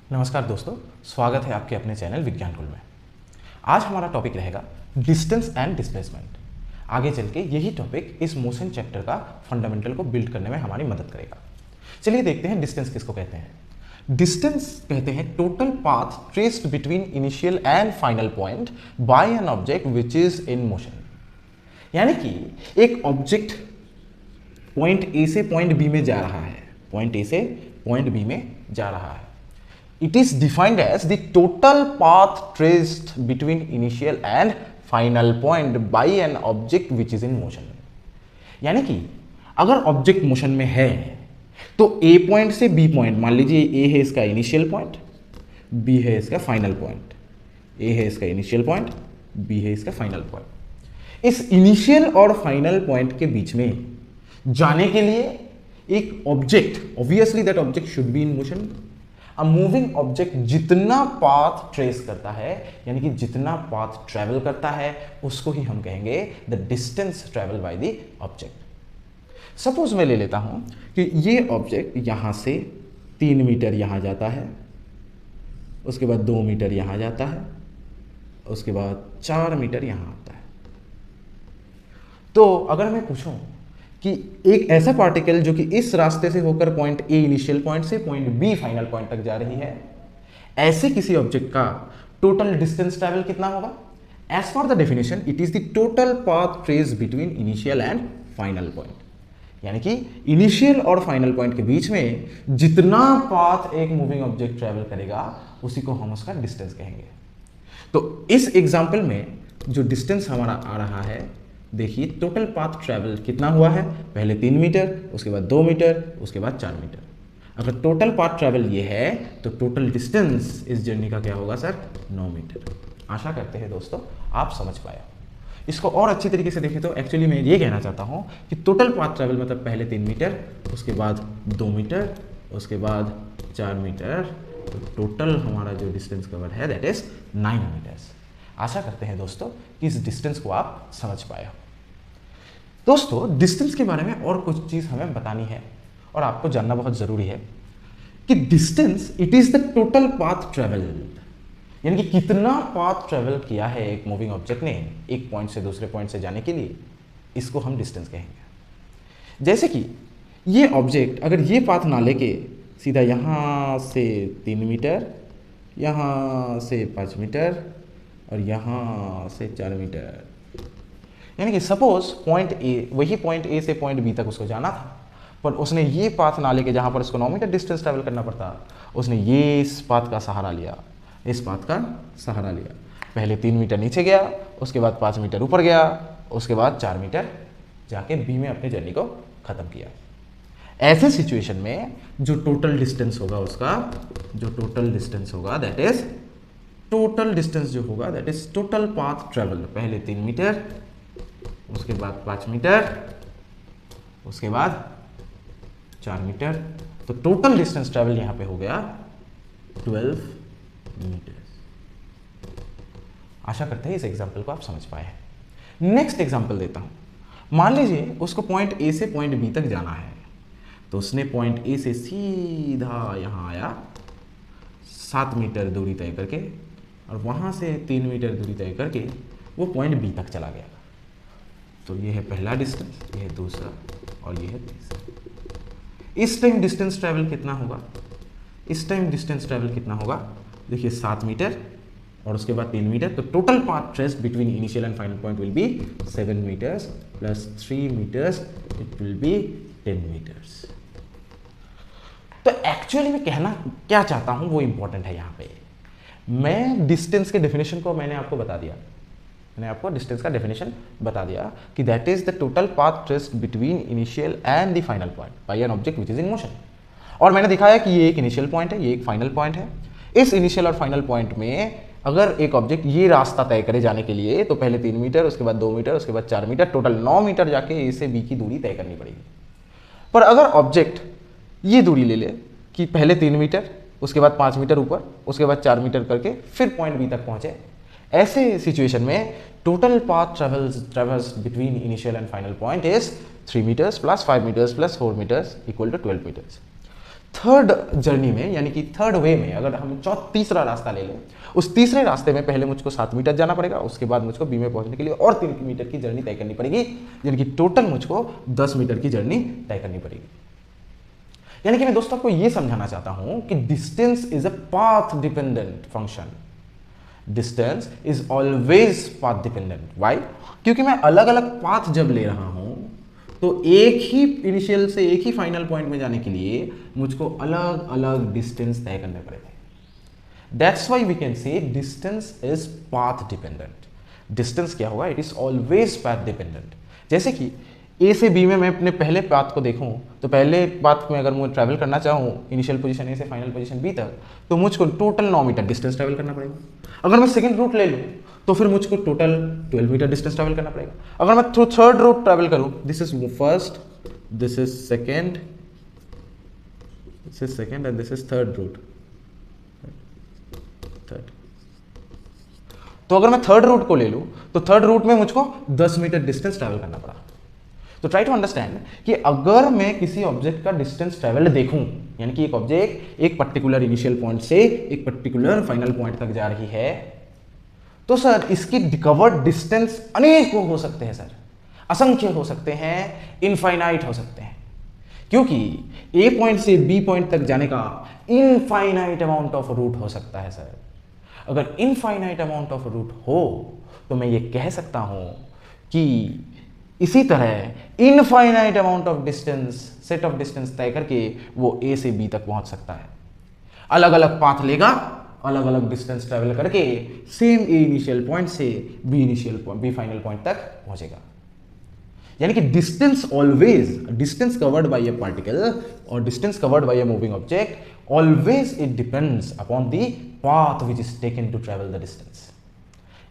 नमस्कार दोस्तों, स्वागत है आपके अपने चैनल विज्ञान कुल में। आज हमारा टॉपिक रहेगा डिस्टेंस एंड डिस्प्लेसमेंट। आगे चल के यही टॉपिक इस मोशन चैप्टर का फंडामेंटल को बिल्ड करने में हमारी मदद करेगा। चलिए देखते हैं डिस्टेंस किसको कहते हैं। डिस्टेंस कहते हैं total path traced between initial and final point by an object which is in motion. यानी कि एक ऑब्जेक्ट पॉइंट ए से पॉइंट बी में जा रहा है, पॉइंट ए से पॉइंट बी में जा रहा है। It is defined as the total path traced between initial and final point by an object which is in motion। यानी कि अगर ऑब्जेक्ट मोशन में है तो ए पॉइंट से बी पॉइंट, मान लीजिए ए है इसका इनिशियल पॉइंट, बी है इसका फाइनल पॉइंट, ए है इसका इनिशियल पॉइंट, बी है इसका फाइनल पॉइंट। इस इनिशियल और फाइनल पॉइंट के बीच में जाने के लिए एक object, obviously that object should be in motion. Moving object जितना पाथ ट्रेस करता है, यानी कि जितना पाथ ट्रेवल करता है, उसको ही हम कहेंगे the distance travel by the object. Suppose मैं ले लेता हूं कि ये ऑब्जेक्ट यहां से 3 मीटर यहां जाता है, उसके बाद 2 मीटर यहां जाता है, उसके बाद 4 मीटर यहां आता है। तो अगर मैं पूछूं कि एक ऐसा पार्टिकल जो कि इस रास्ते से होकर पॉइंट ए इनिशियल पॉइंट से पॉइंट बी फाइनल पॉइंट तक जा रही है, ऐसे किसी ऑब्जेक्ट का टोटल डिस्टेंस ट्रैवल कितना होगा? As for the definition it is the total path trace between initial and final point. यानी कि इनिशियल और फाइनल पॉइंट के बीच में जितना पाथ एक मूविंग ऑब्जेक्ट ट्रैवल करेगा उसी को हम उसका डिस्टेंस कहेंगे। तो इस एग्जाम्पल में जो डिस्टेंस हमारा आ रहा है, देखिए टोटल पाथ ट्रैवल कितना हुआ है, पहले 3 मीटर, उसके बाद 2 मीटर, उसके बाद 4 मीटर। अगर टोटल पाथ ट्रैवल ये है तो टोटल डिस्टेंस इस जर्नी का क्या होगा सर? 9 मीटर। आशा करते हैं दोस्तों आप समझ पाए। इसको और अच्छी तरीके से देखें तो एक्चुअली मैं ये कहना चाहता हूँ कि टोटल पाथ ट्रैवल मतलब पहले 3 मीटर, उसके बाद 2 मीटर, उसके बाद 4 मीटर, तो टोटल हमारा जो डिस्टेंस कवर है दैट इज 9 मीटर्स। आशा करते हैं दोस्तों कि इस डिस्टेंस को आप समझ पाए हो। दोस्तों डिस्टेंस के बारे में और कुछ चीज हमें बतानी है और आपको जानना बहुत जरूरी है कि distance it is the total path travel, यानी कि कितना पाथ ट्रेवल किया है एक मूविंग ऑब्जेक्ट ने एक पॉइंट से दूसरे पॉइंट से जाने के लिए, इसको हम डिस्टेंस कहेंगे। जैसे कि ये ऑब्जेक्ट अगर ये पाथ ना लेके सीधा यहां से 3 मीटर, यहां से 5 मीटर और यहां से 4 मीटर, यानी कि सपोज पॉइंट ए, वही पॉइंट ए से पॉइंट बी तक उसको जाना था, पर उसने ये पाथ ना लेके जहां पर उसको 9 मीटर डिस्टेंस ट्रैवल करना पड़ता, उसने ये इस पाथ का सहारा लिया, इस पाथ का सहारा लिया। पहले 3 मीटर नीचे गया, उसके बाद 5 मीटर ऊपर गया, उसके बाद 4 मीटर जाके बी में अपनी जर्नी को खत्म किया। ऐसे सिचुएशन में जो टोटल डिस्टेंस होगा उसका, जो टोटल डिस्टेंस होगा दैट इज, टोटल डिस्टेंस जो होगा that is total path travel, पहले 3 मीटर, उसके बाद 5 मीटर, उसके बाद 4 मीटर, तो टोटल डिस्टेंस ट्रैवल यहां पे हो गया 12 मीटर। आशा करते हैं इस एग्जांपल को आप समझ पाए हैं। नेक्स्ट एग्जांपल देता हूं। मान लीजिए उसको पॉइंट ए से पॉइंट बी तक जाना है, तो उसने पॉइंट ए से सीधा यहां आया 7 मीटर दूरी तय करके, और वहां से 3 मीटर दूरी तय करके वो पॉइंट बी तक चला गया। तो ये है पहला डिस्टेंस, ये है दूसरा और ये है तीसरा। इस टाइम डिस्टेंस ट्रैवल कितना होगा? इस टाइम डिस्टेंस ट्रैवल कितना होगा? देखिए 7 मीटर और उसके बाद 3 मीटर, तो total path traced between initial and final point will be 7 metres plus 3 metres, it will be 10 metres. तो एक्चुअली मैं कहना क्या चाहता हूं वो इंपॉर्टेंट है। यहां पे मैं डिस्टेंस के डेफिनेशन को मैंने आपको बता दिया, मैंने आपको डिस्टेंस का डेफिनेशन बता दिया कि that is the total path traced between initial and the final point by an object which is in motion. और मैंने दिखाया कि ये एक इनिशियल पॉइंट है, ये एक फाइनल पॉइंट है। इस इनिशियल और फाइनल पॉइंट में अगर एक ऑब्जेक्ट ये रास्ता तय करे जाने के लिए, तो पहले 3 मीटर, उसके बाद 2 मीटर, उसके बाद 4 मीटर, टोटल 9 मीटर जाके ए से बी की दूरी तय करनी पड़ेगी। पर अगर ऑब्जेक्ट ये दूरी ले ले कि पहले 3 मीटर, उसके बाद 5 मीटर ऊपर, उसके बाद 4 मीटर करके फिर पॉइंट बी तक पहुंचे, ऐसे सिचुएशन में total path travels between initial and final point is 3 metres plus 5 metres plus 4 metres equal to 12 metres. Third journey में यानी कि थर्ड वे में अगर हम तीसरा रास्ता ले लें, उस तीसरे रास्ते में पहले मुझको 7 मीटर जाना पड़ेगा, उसके बाद मुझको बी में पहुंचने के लिए और 3 मीटर की जर्नी तय करनी पड़ेगी, यानी कि टोटल मुझको 10 मीटर की जर्नी तय करनी पड़ेगी। यानी कि मैं दोस्तों आपको यह समझाना चाहता हूं कि distance is a path dependent function. Distance is always path dependent. Why? क्योंकि मैं अलग अलग पाथ जब ले रहा हूं तो एक ही इनिशियल से एक ही फाइनल पॉइंट में जाने के लिए मुझको अलग अलग डिस्टेंस तय करने पड़ेंगे। That's why we can say distance is path dependent. Distance क्या होगा? It is always path dependent. जैसे कि ए से बी में मैं अपने पहले पाथ को देखूं तो पहले पाथ में अगर मैं ट्रैवल करना चाहूं इनिशियल पोजीशन ए से फाइनल पोजीशन बी तक, तो मुझको टोटल 9 मीटर डिस्टेंस ट्रैवल करना पड़ेगा। अगर मैं सेकंड रूट ले लूं तो फिर मुझको टोटल 12 मीटर डिस्टेंस ट्रैवल करना पड़ेगा। अगर मैं थ्रू थर्ड रूट ट्रैवल करूं, this is first, this is second, and this is third route. तो अगर मैं थर्ड रूट को ले लूं तो थर्ड रूट में मुझको 10 मीटर डिस्टेंस ट्रैवल करना पड़ा। तो ट्राई टू अंडरस्टैंड कि अगर मैं किसी ऑब्जेक्ट का डिस्टेंस ट्रैवल देखूं, यानी कि एक ऑब्जेक्ट एक पर्टिकुलर इनिशियल पॉइंट से एक पर्टिकुलर फाइनल पॉइंट तक जा रही है, तो सर इसकी रिकवर्ड डिस्टेंस अनेकों हो सकते हैं सर, असंख्य हो सकते हैं, इनफाइनाइट हो सकते हैं, क्योंकि ए पॉइंट से बी पॉइंट तक जाने का इनफाइनाइट अमाउंट ऑफ रूट हो सकता है सर। अगर इनफाइनाइट अमाउंट ऑफ रूट हो तो मैं ये कह सकता हूं कि इसी तरह infinite amount of distance, set of distance तय करके वो ए से बी तक पहुंच सकता है। अलग अलग पाथ लेगा, अलग अलग डिस्टेंस ट्रेवल करके सेम ए इनिशियल पॉइंट से बी फाइनल पॉइंट तक पहुंचेगा। यानी कि distance always, distance covered by a particle और distance covered by a moving object, always it depends upon the path which is taken to travel the distance.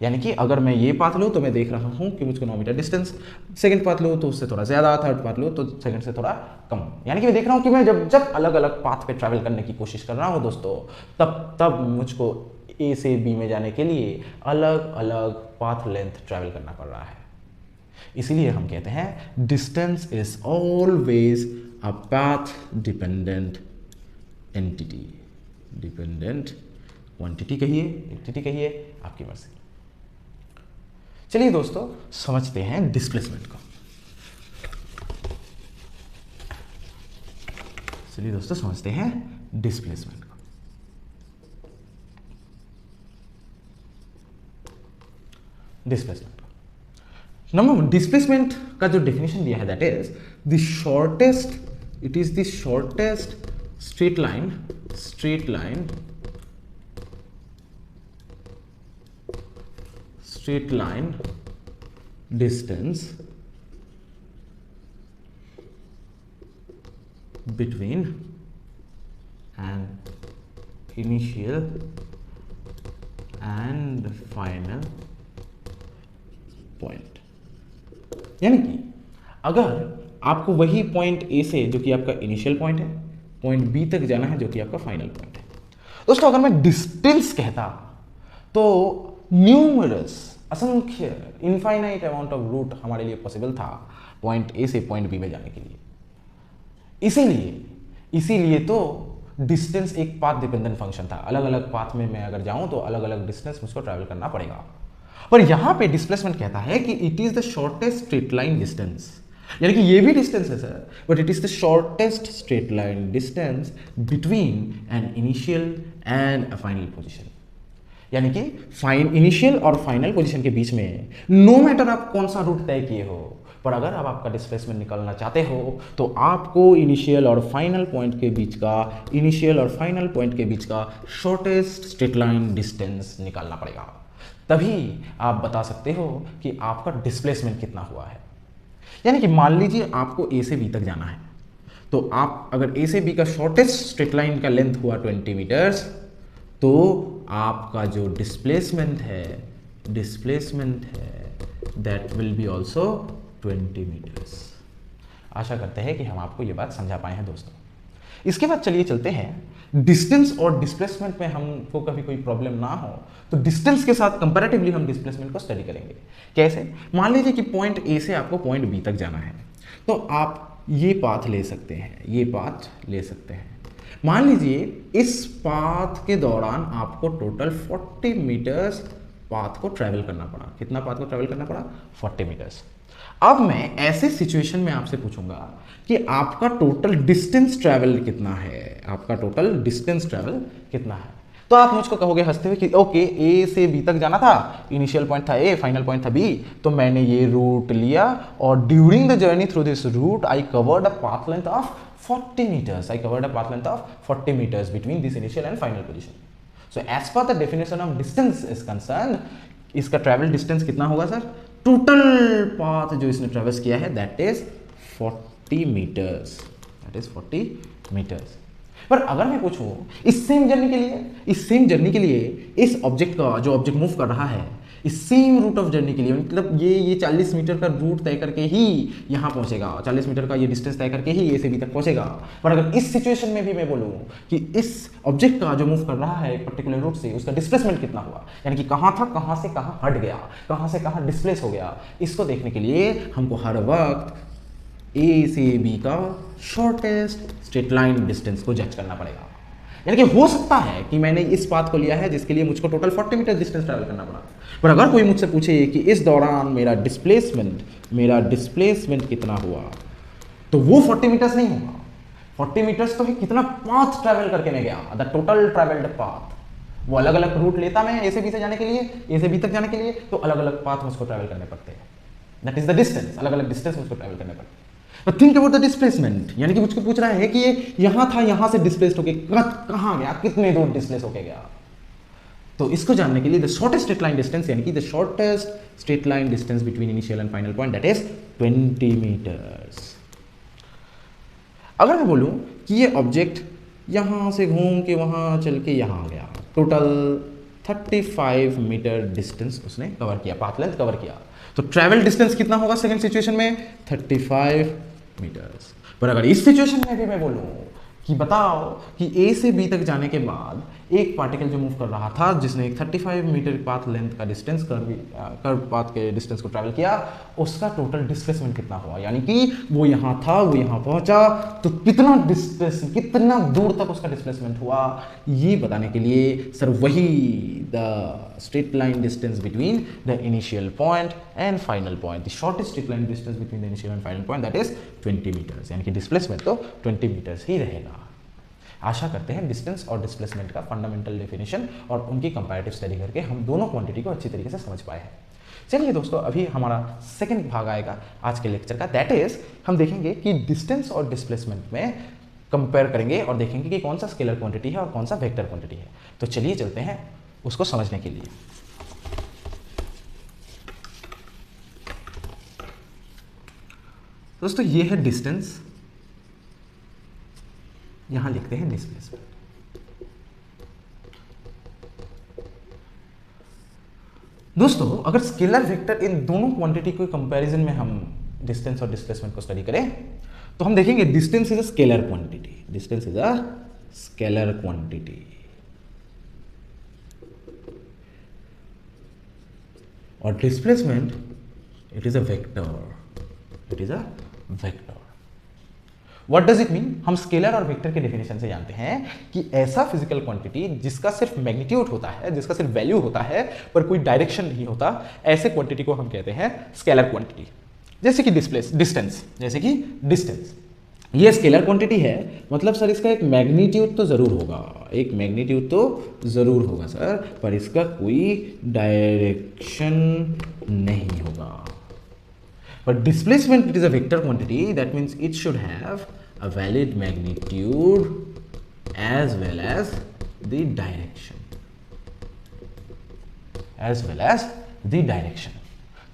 यानी कि अगर मैं ये पाथ लूँ तो मैं देख रहा हूँ कि मुझको 9 मीटर डिस्टेंस, सेकंड पाथ लूँ तो उससे थोड़ा ज़्यादा, थर्ड पाथ लूँ तो सेकंड से थोड़ा कम। यानी कि मैं देख रहा हूँ कि मैं जब जब अलग अलग पाथ पे ट्रैवल करने की कोशिश कर रहा हूँ दोस्तों, तब तब मुझको ए से बी में जाने के लिए अलग अलग पाथ लेंथ ट्रैवल करना पड़ रहा है। इसीलिए हम कहते हैं distance is always a path dependent entity. Dependent quantity कहिए, एंटिटी कहिए, आपकी मर्जी। चलिए दोस्तों समझते हैं डिस्प्लेसमेंट को। चलिए दोस्तों समझते हैं डिस्प्लेसमेंट को। डिस्प्लेसमेंट नंबर डिस्प्लेसमेंट का जो डेफिनेशन दिया है that is the shortest, it is the shortest straight line distance between an initial and final point। यानी कि अगर आपको वही पॉइंट ए से, जो कि आपका इनिशियल पॉइंट है, पॉइंट बी तक जाना है जो कि आपका फाइनल पॉइंट है। दोस्तों अगर मैं डिस्टेंस कहता तो न्यूमरस, असंख्य, इनफाइनाइट अमाउंट ऑफ रूट हमारे लिए पॉसिबल था पॉइंट ए से पॉइंट बी में जाने के लिए। इसीलिए तो डिस्टेंस एक पाथ डिपेंडेंट फंक्शन था। अलग अलग पाथ में मैं अगर जाऊं तो अलग अलग डिस्टेंस मुझको ट्रैवल करना पड़ेगा। पर यहां पे डिस्प्लेसमेंट कहता है कि it is the shortest straight line distance, यानी कि ये भी डिस्टेंस है sir, but it is the shortest straight line distance between an initial and a final position. यानी कि इनिशियल और फाइनल पोजीशन के बीच में नो मैटर आप कौन सा रूट तय किए हो, पर अगर आप आपका डिस्प्लेसमेंट निकालना चाहते हो तो आपको इनिशियल और फाइनल पॉइंट के बीच का शॉर्टेस्ट स्ट्रेट लाइन डिस्टेंस निकालना पड़ेगा। तभी आप बता सकते हो कि आपका डिस्प्लेसमेंट कितना हुआ है। यानी कि मान लीजिए आपको ए से बी तक जाना है, तो आप अगर ए से बी का शॉर्टेस्ट स्ट्रेट लाइन का लेंथ हुआ 20 मीटर्स, तो आपका जो डिस्प्लेसमेंट है that will be also 20 metres. आशा करते हैं कि हम आपको ये बात समझा पाए हैं दोस्तों। इसके बाद चलिए चलते हैं डिस्टेंस और डिस्प्लेसमेंट में हमको कभी कोई प्रॉब्लम ना हो तो डिस्टेंस के साथ कंपैरेटिवली हम डिस्प्लेसमेंट को स्टडी करेंगे। कैसे? मान लीजिए कि पॉइंट ए से आपको पॉइंट बी तक जाना है, तो आप ये पाथ ले सकते हैं, मान लीजिए इस पाथ के दौरान आपको टोटल 40 मीटर्स पाथ को ट्रैवल करना पड़ा। कितना पाथ को ट्रैवल करना पड़ा? 40 मीटर्स। अब मैं ऐसे सिचुएशन में आपसे पूछूंगा कि आपका टोटल डिस्टेंस ट्रैवल कितना है, आपका टोटल डिस्टेंस ट्रैवल कितना है। तो आप मुझको कहोगे हंसते हुए कि ओके, ए से बी तक जाना था, इनिशियल पॉइंट था ए, फाइनल पॉइंट था बी, तो मैंने ये रूट लिया और during the journey through this route I covered a path length of 40 meters. I covered a path length of 40 meters between this initial and final position. So as per the definition of distance is concerned, इसका travel distance कितना होगा sir? Total path जो इसने travels किया है that is 40 metres, that is 40 metres. पर अगर मैं पूछूं इस सेम जर्नी के लिए इस ऑब्जेक्ट का जो ऑब्जेक्ट मूव कर रहा है इस सेम रूट ऑफ जर्नी के लिए, मतलब ये 40 मीटर का रूट तय करके ही यहाँ पहुँचेगा, 40 मीटर का ये डिस्टेंस तय करके ही ए से बी तक पहुँचेगा। पर अगर इस सिचुएशन में भी मैं बोलूँ कि इस ऑब्जेक्ट का जो मूव कर रहा है एक पर्टिकुलर रूट से उसका डिस्प्लेसमेंट कितना हुआ, यानी कि कहाँ था, कहाँ से कहाँ हट गया, कहाँ से कहाँ डिस्प्लेस हो गया, इसको देखने के लिए हमको हर वक्त ए से बी का शॉर्टेस्ट स्ट्रेट लाइन डिस्टेंस को जज करना पड़ेगा। यानी कि हो सकता है कि मैंने इस पाथ को लिया है जिसके लिए मुझको टोटल 40 मीटर डिस्टेंस ट्रैवल करना पड़ा, पर अगर कोई मुझसे पूछे कि इस दौरान मेरा डिस्प्लेसमेंट कितना हुआ, तो वो 40 मीटर्स नहीं होगा। 40 मीटर्स तो है कितना पाथ ट्रैवल करके मैं गया, द टोटल ट्रैवल्ड पाथ। वो अलग अलग रूट लेता मैं ए से बी से जाने के लिए, ए से बी तक जाने के लिए, तो अलग अलग पाथ मुझको ट्रैवल करने पड़ते हैं, दैट इज द डिस्टेंस, अलग अलग डिस्टेंस मुझको ट्रैवल करने पड़ते हैं। थिंक अबाउट द डिस्प्लेसमेंट, यानी कि मुझको पूछ रहा है कि ये यहां था, यहां से डिस्प्लेस्ड होके कहां गया, कितने दूर डिस्प्लेस होके गया। तो इसको जानने के लिए the shortest straight line distance, यानी कि the shortest straight line distance between initial and final point that is 20 metres. अगर मैं बोलूं कि ये ऑब्जेक्ट यहां से घूम के वहां चल के यहां आ गया, टोटल 35 मीटर डिस्टेंस उसने कवर किया, पाथ लेंथ कवर किया, तो ट्रैवल डिस्टेंस कितना होगा सेकंड सिचुएशन में? 35 मीटर्स। पर अगर इस सिचुएशन में भी मैं बोलूं कि बताओ कि ए से बी तक जाने के बाद एक पार्टिकल जो मूव कर रहा था जिसने एक 35 मीटर पाथ लेंथ का डिस्टेंस कर्व पाथ के डिस्टेंस को ट्रैवल किया, उसका टोटल डिस्प्लेसमेंट कितना हुआ, यानी कि वो यहाँ था, वो यहाँ पहुँचा, तो कितना दूर तक उसका डिस्प्लेसमेंट हुआ, ये बताने के लिए सर वही the straight line distance between the initial point and final point, the shortest straight line distance between the initial and final point that is 20 metres, यानी कि डिस्प्लेसमेंट तो 20 मीटर्स ही रहेगा। आशा करते हैं डिस्टेंस और डिस्प्लेसमेंट का फंडामेंटल डेफिनेशन और उनकी कंपैरेटिव स्टडी करके हम दोनों क्वांटिटी को अच्छी तरीके से समझ पाए हैं। चलिए दोस्तों, अभी हमारा सेकंड भाग आएगा आज के लेक्चर का, दैट इज हम देखेंगे कि डिस्टेंस और डिस्प्लेसमेंट में कंपेयर करेंगे और देखेंगे कि कौन सा स्केलर क्वांटिटी है और कौन सा वेक्टर क्वांटिटी है। तो चलिए चलते हैं उसको समझने के लिए। दोस्तों ये है डिस्टेंस, यहां लिखते हैं डिस्प्लेसमेंट। दोस्तों अगर स्केलर वेक्टर इन दोनों क्वांटिटी के कंपैरिजन में हम डिस्टेंस और डिस्प्लेसमेंट को स्टडी करें तो हम देखेंगे distance is a scalar quantity, distance is a scalar quantity और displacement it is a vector, it is a vector. What does it mean? हम स्केलर और वेक्टर के डेफिनेशन से जानते हैं कि ऐसा फिजिकल क्वांटिटी जिसका सिर्फ मैग्नीट्यूड होता है, जिसका सिर्फ वैल्यू होता है पर कोई डायरेक्शन नहीं होता, ऐसे क्वांटिटी को हम कहते हैं स्केलर क्वांटिटी। जैसे कि डिस्टेंस, जैसे कि डिस्टेंस ये स्केलर क्वांटिटी है, मतलब सर इसका एक मैग्नीट्यूड तो जरूर होगा, एक मैग्नीट्यूड तो जरूर होगा सर, पर इसका कोई डायरेक्शन नहीं होगा। But displacement, it is a vector quantity, that means it should have a valid magnitude as well as the direction, as well as the direction.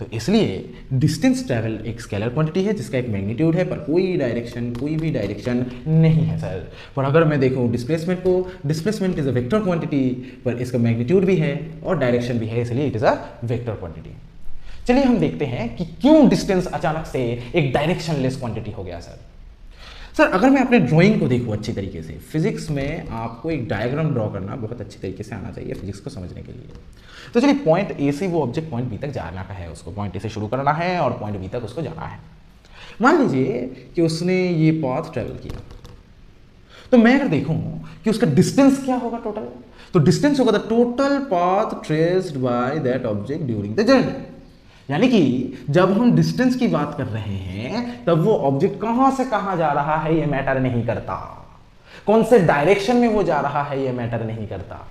तो इसलिए डिस्टेंस ट्रैवल एक स्केलर क्वांटिटी है जिसका एक मैग्नीट्यूड है पर कोई डायरेक्शन, कोई भी डायरेक्शन नहीं है सर। पर अगर मैं देखूं डिस्प्लेसमेंट को, displacement is a vector quantity पर इसका मैग्नीट्यूड भी है और डायरेक्शन भी है, इसलिए it is a vector quantity. चलिए हम देखते हैं कि क्यों डिस्टेंस अचानक से एक डायरेक्शनलेस क्वांटिटी हो गया सर। सर अगर मैं अपने ड्राइंग को देखूं अच्छी तरीके से, फिजिक्स में आपको एक डायग्राम ड्रॉ करना बहुत अच्छी तरीके से आना चाहिए फिजिक्स को समझने के लिए। तो चलिए पॉइंट ए से वो ऑब्जेक्ट पॉइंट बी तक जाना का है, उसको पॉइंट ए से शुरू करना है और पॉइंट बी तक उसको जाना है। मान लीजिए कि उसने ये पाथ ट्रेवल किया तो मैं अगर देखूं कि उसका डिस्टेंस क्या होगा टोटल, तो डिस्टेंस होगा the total path traced by that object during the journey. यानी कि जब हम डिस्टेंस की बात कर रहे हैं तब वो ऑब्जेक्ट कहां से कहां जा रहा है ये मैटर नहीं करता, कौन से डायरेक्शन में वो जा रहा है ये मैटर नहीं करता,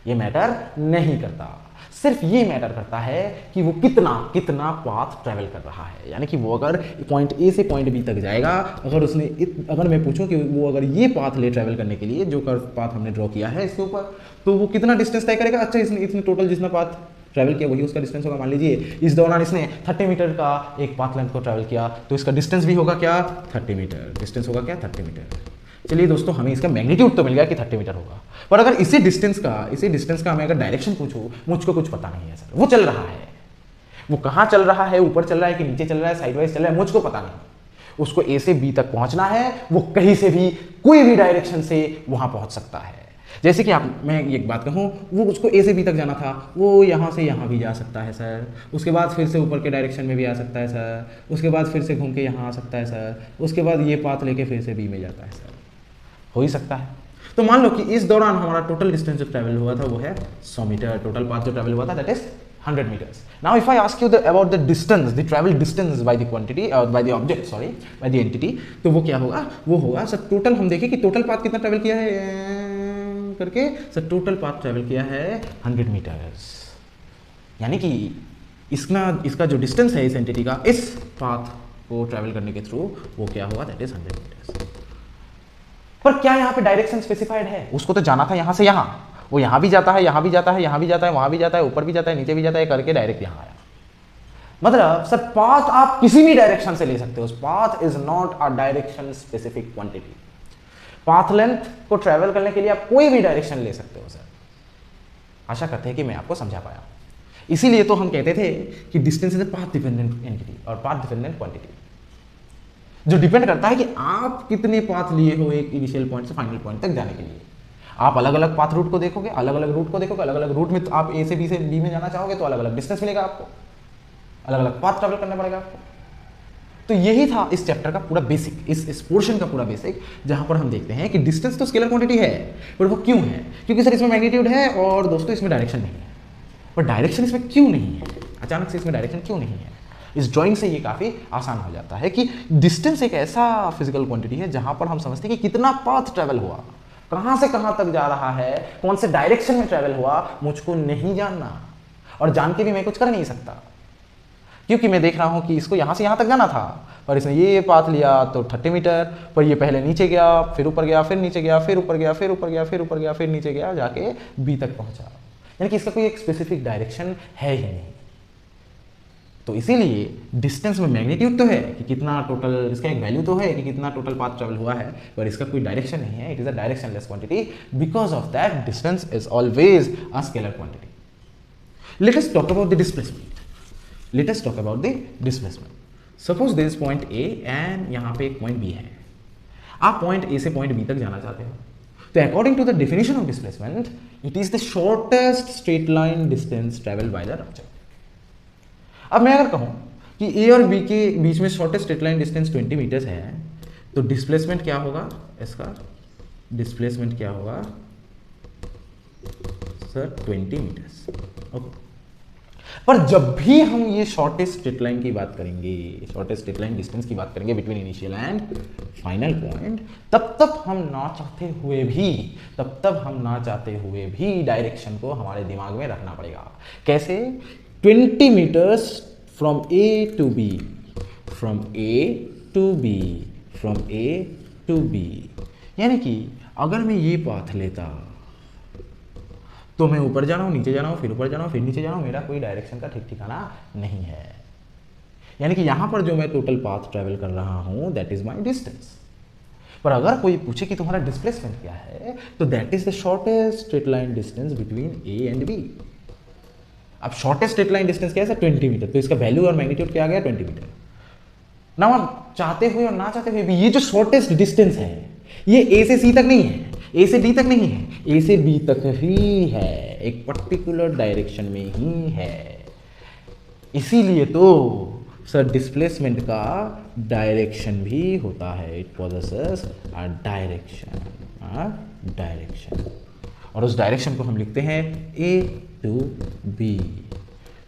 ये मैटर नहीं करता। सिर्फ ये मैटर करता है कि वो कितना कितना पाथ ट्रैवल कर रहा है। यानी कि वो अगर पॉइंट ए से पॉइंट बी तक जाएगा, अगर मैं पूछूं कि वो अगर ये पाथ ले ट्रैवल करने के लिए जो कर्व पाथ हमने ड्रॉ किया है इसके ऊपर, तो वो कितना डिस्टेंस तय करेगा। अच्छा, इसने टोटल जितना पाथ ट्रैवल किया वही उसका डिस्टेंस होगा। मान लीजिए इस दौरान इसने 30 मीटर का एक पाथ लेंथ को ट्रैवल किया, तो इसका डिस्टेंस भी होगा क्या, 30 मीटर। डिस्टेंस होगा क्या, 30 मीटर। चलिए दोस्तों, हमें इसका मैग्नीट्यूड तो मिल गया कि 30 मीटर होगा, पर अगर इसी डिस्टेंस का हमें अगर डायरेक्शन पूछूं, मुझको कुछ पता नहीं है सर। वो चल रहा है, वो कहाँ चल रहा है, ऊपर चल रहा है कि नीचे चल रहा है, साइडवाइज चल रहा है, मुझको पता नहीं। उसको ए से बी तक पहुंचना है, वो कहीं से भी कोई भी डायरेक्शन से वहां पहुंच सकता है। जैसे कि मैं एक बात कहूँ, वो उसको ए से बी तक जाना था, वो यहाँ से यहाँ भी जा सकता है सर, उसके बाद फिर से ऊपर के डायरेक्शन में भी आ सकता है सर, उसके बाद फिर से घूम के यहाँ आ सकता है सर, उसके बाद ये पाथ लेके फिर से बी में जाता है सर, हो ही सकता है। तो मान लो कि इस दौरान हमारा टोटल डिस्टेंस जो ट्रैवल हुआ था वो है 100 मीटर, टोटल पाथ जो ट्रैवल हुआ था that is 100 meters. Now if I ask you about the distance, the travel distance by the quantity or by the object, sorry, by the entity, तो वो क्या होगा, वो होगा सर टोटल, हम देखें कि टोटल पाथ कितना ट्रैवल किया है करके, सर टोटल पाथ ट्रैवल किया है 100 मीटर्स। यानी कि इसका जो डिस्टेंस है इस एंटिटी का इस पाथ को ट्रैवल करने के थ्रू वो क्या हुआ, दैट इज 100 मीटर्स। पर क्या यहाँ पे डायरेक्शन स्पेसिफाइड है, उसको तो जाना था यहाँ से यहाँ, वो यहाँ भी जाता है, यहाँ भी जाता है, यहाँ भी जाता है, वहां भी जाता है, ऊपर भी जाता है, नीचे भी जाता है, करके डायरेक्ट यहाँ आया। मतलब सर पाथ आप किसी भी डायरेक्शन से ले सकते हो, path is not a direction specific quantity. Path length को ट्रेवल करने के लिए आप कोई भी डायरेक्शन ले सकते हो सर। आशा करते हैं कि मैं आपको समझा पाया। इसीलिए तो हम कहते थे कि distance is a path dependent entity और पाथ डिपेंडेंट क्वांटिटी, जो डिपेंड करता है कि आप कितने पाथ लिए हो एक इनिशियल पॉइंट से फाइनल पॉइंट तक जाने के लिए। आप अलग अलग पाथ रूट को देखोगे, अलग अलग रूट को देखोगे, अलग अलग रूट में आप ए से बी में जाना चाहोगे तो अलग अलग डिस्टेंस मिलेगा आपको, अलग अलग पाथ ट्रैवल करना पड़ेगा आपको। तो यही था इस चैप्टर का पूरा बेसिक, इस पोर्शन का पूरा बेसिक, जहां पर हम देखते हैं कि डिस्टेंस तो स्केलर क्वांटिटी है, पर वो क्यों है, क्योंकि सर इसमें मैग्नीट्यूड है और दोस्तों इसमें डायरेक्शन नहीं है। पर डायरेक्शन इसमें क्यों नहीं है, अचानक से इसमें डायरेक्शन क्यों नहीं है। इस ड्राइंग से ये काफ़ी आसान हो जाता है कि डिस्टेंस एक ऐसा फिजिकल क्वांटिटी है जहां पर हम समझते हैं कि कितना पाथ ट्रैवल हुआ, कहां से कहां तक जा रहा है, कौन से डायरेक्शन में ट्रैवल हुआ, मुझको नहीं जानना, और जान के भी मैं कुछ कर नहीं सकता, क्योंकि मैं देख रहा हूं कि इसको यहां से यहां तक जाना था, पर इसने ये पाथ लिया तो 30 मीटर, पर ये पहले नीचे गया, फिर ऊपर गया, फिर नीचे गया, फिर ऊपर गया, फिर ऊपर गया, फिर ऊपर गया, फिर नीचे गया, जाके बी तक पहुंचा। यानी कि इसका कोई एक स्पेसिफिक डायरेक्शन है ही नहीं। तो इसीलिए डिस्टेंस में मैग्नीट्यूड तो है कि कितना टोटल, इसका एक वैल्यू तो है कि कितना टोटल पाथ ट्रैवल हुआ है, पर इसका कोई डायरेक्शन नहीं है। It is a directionless quantity, because of that distance is always a scalar quantity. Let us talk about the displacement. Let us talk about the displacement. Suppose there is point A and यहाँ पे एक point B है। आप point A से point B तक जाना चाहते हो, तो according to the definition of displacement, it is the shortest straight line distance travel by the object. अब मैं अगर कहूं कि ए और बी के बीच में shortest straight line distance 20 metres है, तो डिस्प्लेसमेंट क्या होगा, इसका डिस्प्लेसमेंट क्या होगा सर, 20 मीटर्स। ओके, पर जब भी हम ये शॉर्टेस्ट स्ट्रेट लाइन की बात करेंगे, शॉर्टेस्ट स्ट्रेट लाइन डिस्टेंस की बात करेंगे between initial and final point, तब हम ना चाहते हुए भी डायरेक्शन को हमारे दिमाग में रखना पड़ेगा। कैसे? 20 meters from A to B, from A to B, from A to B। यानी कि अगर मैं ये पाथ लेता तो मैं ऊपर जा रहा हूँ, नीचे जा रहा हूँ, फिर ऊपर जा रहा हूँ, फिर नीचे जा रहा हूँ, मेरा कोई डायरेक्शन का ठीक ठिकाना नहीं है। यानी कि यहाँ पर जो मैं टोटल पाथ ट्रैवल कर रहा हूँ दैट इज माई डिस्टेंस। पर अगर कोई पूछे कि तुम्हारा डिस्प्लेसमेंट क्या है, तो that is the shortest straight line distance between A and B. अब शॉर्टेस्ट स्ट्रेट लाइन डिस्टेंस क्या है सर, 20 मीटर, तो इसका वैल्यू और मैग्नीट्यूड क्या आ गया, 20 मीटर। ना आप चाहते हुए और ना चाहते हुए भी ये जो शॉर्टेस्ट डिस्टेंस है ये ए से सी तक नहीं है, ए से डी तक नहीं है, ए से बी तक ही है, एक पर्टिकुलर डायरेक्शन में ही है। इसीलिए तो सर डिस्प्लेसमेंट का डायरेक्शन भी होता है, it possesses a direction. Direction, और उस डायरेक्शन को हम लिखते हैं A to B,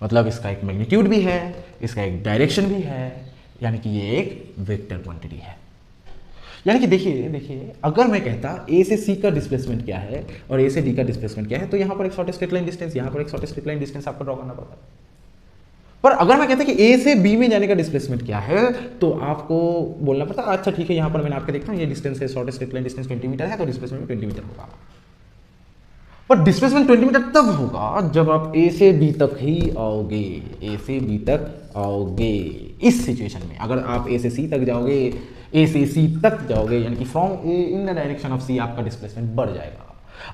मतलब इसका एक मैग्नीट्यूड भी है, इसका एक डायरेक्शन भी है, यानी कि ये एक वेक्टर क्वांटिटी है। यानी कि देखिए अगर मैं कहता A से C का डिस्प्लेसमेंट क्या है और A से D का डिस्प्लेसमेंट क्या है, तो यहाँ पर एक शॉर्टेस्ट स्ट्रेट लाइन डिस्टेंस, यहाँ पर एक शॉर्टेस्ट स्ट्रेट लाइन डिस्टेंस आपको ड्रॉ करना पड़ता है। पर अगर मैं कहता कि A से B में जाने का डिस्प्लेसमेंट क्या है, तो आपको बोलना पड़ता अच्छा ठीक है, यहाँ पर मैंने आपको देखता हूँ ये डिस्टेंस है, shortest straight line distance 20 metre है, तो डिस्प्लेसमेंट 20 मीटर होगा। पर डिस्प्लेसमेंट 20 मीटर तब होगा जब आप A से B तक ही आओगे, A से B तक आओगे। इस सिचुएशन में अगर आप A से C तक जाओगे, A से C तक जाओगे, यानी कि from A in the direction of C आपका डिस्प्लेसमेंट बढ़ जाएगा।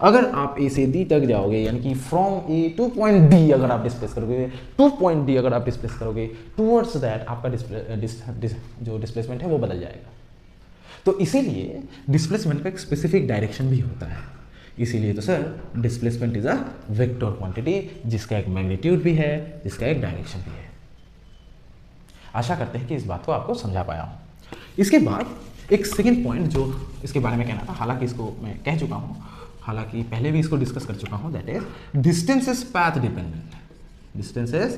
अगर आप A से D तक जाओगे, यानी कि from A two point D अगर आप डिस्प्लेस करोगे, टू पॉइंट D अगर आप डिस्प्लेस करोगे, टूवर्ड्स दैट आपका जो डिस्प्लेसमेंट है वो बदल जाएगा। तो इसीलिए डिस्प्लेसमेंट का एक स्पेसिफिक डायरेक्शन भी होता है। इसीलिए तो sir displacement is a vector quantity, जिसका एक मैग्नीट्यूड भी है, जिसका एक डायरेक्शन भी है। आशा करते हैं कि इस बात को आपको समझा पाया हूँ। इसके बाद एक सेकेंड पॉइंट जो इसके बारे में कहना था, हालांकि इसको मैं कह चुका हूँ, हालांकि पहले भी इसको डिस्कस कर चुका हूँ, that is distance is path dependent. Distance is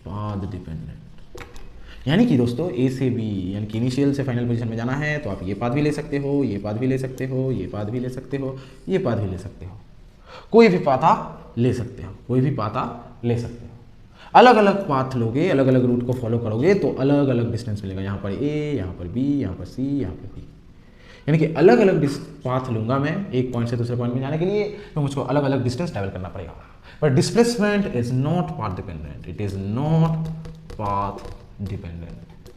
path dependent, यानी कि दोस्तों A से B, यानी कि इनिशियल से फाइनल पोजीशन में जाना है तो आप ये पाथ भी ले सकते हो, ये पाथ भी ले सकते हो, ये पाथ भी ले सकते हो, ये पाथ भी ले सकते हो, कोई भी पाथ आप ले सकते हो, कोई भी पाथ आप ले सकते हो। अलग अलग पाथ लोगे, अलग अलग रूट को फॉलो करोगे तो अलग अलग डिस्टेंस मिलेगा, यहाँ पर A, यहाँ पर B, यहाँ पर C, यहाँ पर B, यानी कि अलग अलग पाथ लूंगा मैं एक पॉइंट से दूसरे पॉइंट में जाने के लिए, तो मुझको अलग अलग डिस्टेंस ट्रैवल करना पड़ेगा। पर displacement is not path dependent, it is not path dependent.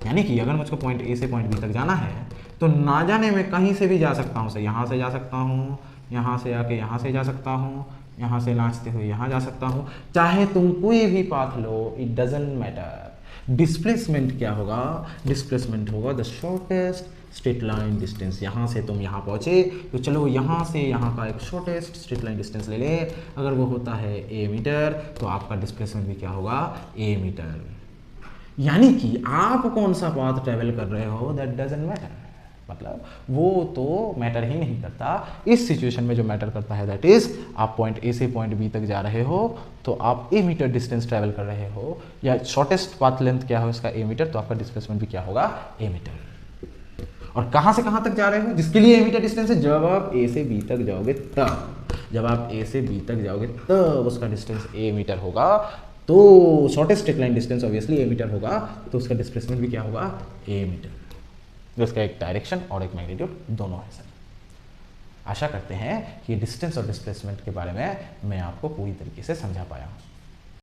यानी कि अगर मुझको पॉइंट A से पॉइंट B तक जाना है तो ना जाने में कहीं से भी जा सकता हूँ, यहाँ से जा सकता हूँ, यहाँ से आके यहाँ से जा सकता हूँ, यहाँ से नाचते हुए यहाँ जा सकता हूँ, चाहे तुम कोई भी path low, it doesn't matter. Displacement क्या होगा? डिस्प्लेसमेंट होगा the shortest straight line distance. यहाँ से तुम यहाँ पहुँचे तो चलो यहाँ से यहाँ का एक शॉर्टेस्ट स्ट्रेट लाइन डिस्टेंस ले ले, अगर वो होता है A मीटर तो आपका डिस्प्लेसमेंट भी क्या होगा? A metre. यानी कि आप कौन सा पाथ ट्रेवल कर रहे हो दैट डजंट मैटर, मतलब वो तो मैटर ही नहीं करता। इस सिचुएशन में जो मैटर करता है दैट इज आप पॉइंट A से पॉइंट B तक जा रहे हो तो आप A मीटर डिस्टेंस ट्रैवल कर रहे हो, या शॉर्टेस्ट पाथ लेंथ क्या हो इसका A मीटर, तो आपका डिस्प्लेसमेंट भी क्या होगा? A metre. और कहाँ से कहाँ तक जा रहे हो जिसके लिए A मीटर डिस्टेंस है? जब आप A से B तक जाओगे तब, जब आप A से B तक जाओगे तब उसका डिस्टेंस A मीटर होगा। तो shortest straight line distance obviously A metre होगा, तो उसका डिस्प्लेसमेंट भी क्या होगा? A metre. उसका एक डायरेक्शन और एक मैग्नीट्यूड दोनों है सर। आशा करते हैं कि डिस्टेंस और डिस्प्लेसमेंट के बारे में मैं आपको पूरी तरीके से समझा पाया हूँ।